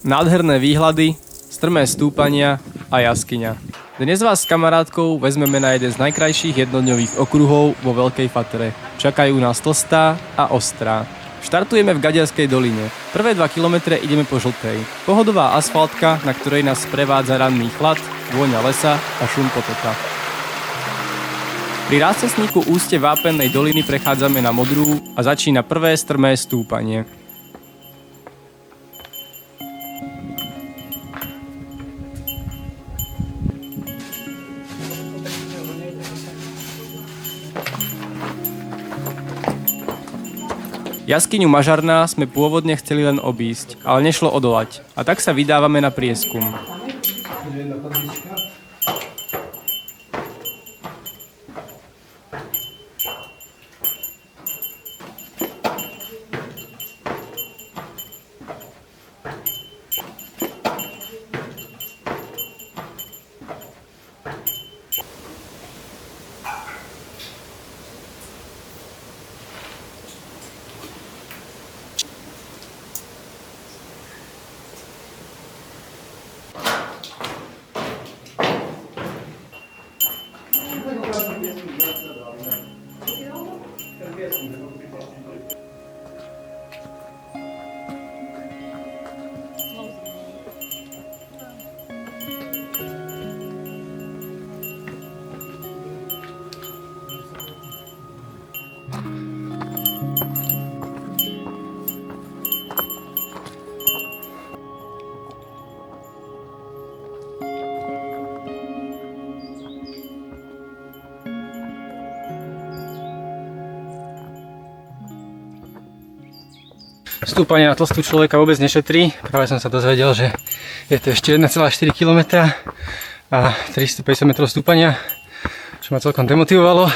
Nádherné výhľady, strmé stúpania a jaskyňa. Dnes vás s kamarátkou vezmeme na jeden z najkrajších jednodňových okruhov vo Veľkej Fatre. Čakajú nás Tlstá a Ostrá. Štartujeme v Gadiarskej doline. Prvé 2 kilometre ideme po žltej. Pohodová asfaltka, na ktorej nás sprevádza ranný chlad, vôňa lesa a šum potoka. Pri rácesníku úste Vápennej doliny prechádzame na modrú a začína prvé strmé stúpanie. Jaskyňu Mažarná sme pôvodne chceli len obísť, ale nešlo odolať. A tak sa vydávame na prieskum. Stúpanie na Tlstú človeka vôbec nešetrí. Práve som sa dozvedel, že je to ešte 1,4 km a 350 metrov stúpania, čo ma celkom demotivovalo.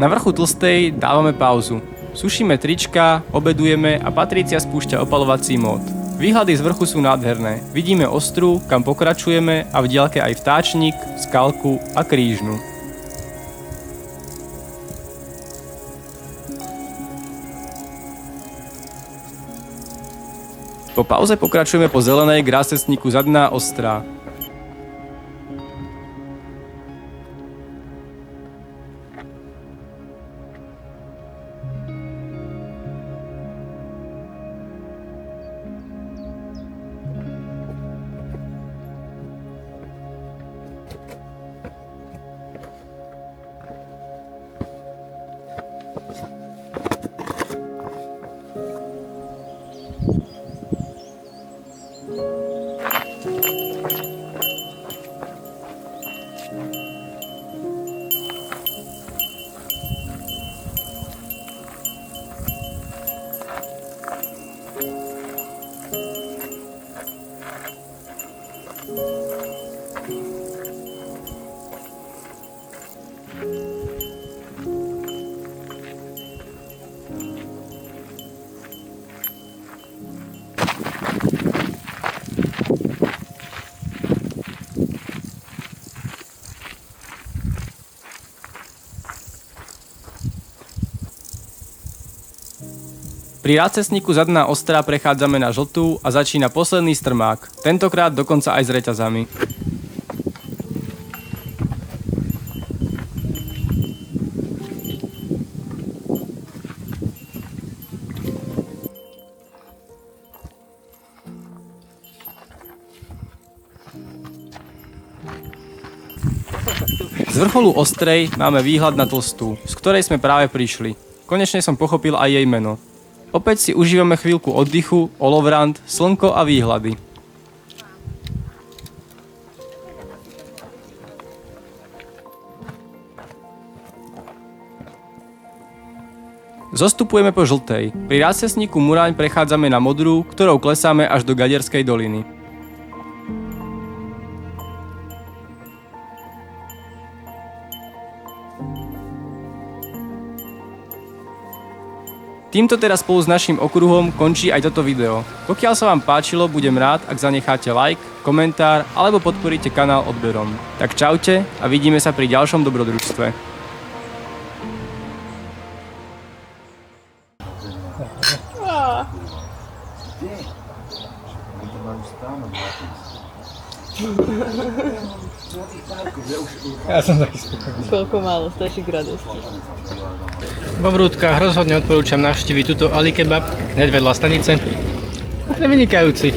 Na vrchu Tlstej dávame pauzu. Sušíme trička, obedujeme a Patrícia spúšťa opalovací mód. Výhľady z vrchu sú nádherné. Vidíme Ostrú, kam pokračujeme a v diaľke aj Vtáčnik, Skalku a Krížnu. Po pauze pokračujeme po zelenej k rácesníku Zadná Ostrá. Pri rácesníku Zadná Ostrá prechádzame na žltú a začína posledný strmák, tentokrát dokonca aj s reťazami. Z vrcholu Ostrej máme výhľad na Tlstú, z ktorej sme práve prišli. Konečne som pochopil aj jej meno. Opäť si užívame chvíľku oddychu, olovrant, slnko a výhľady. Zostupujeme po žltej. Pri rázcestníku Muraň prechádzame na modrú, ktorou klesáme až do Gaderskej doliny. Týmto teraz spolu s našim okruhom končí aj toto video. Pokiaľ sa vám páčilo, budem rád, ak zanecháte like, komentár alebo podporíte kanál odberom. Tak čaute a vidíme sa pri ďalšom dobrodružstve. Ja som taký spokojný. Koľko málo, stačí k radosti. Vo Vrútkach rozhodne odporúčam navštíviť túto Ali Kebab, hneď vedľa stanice. Je vynikajúci.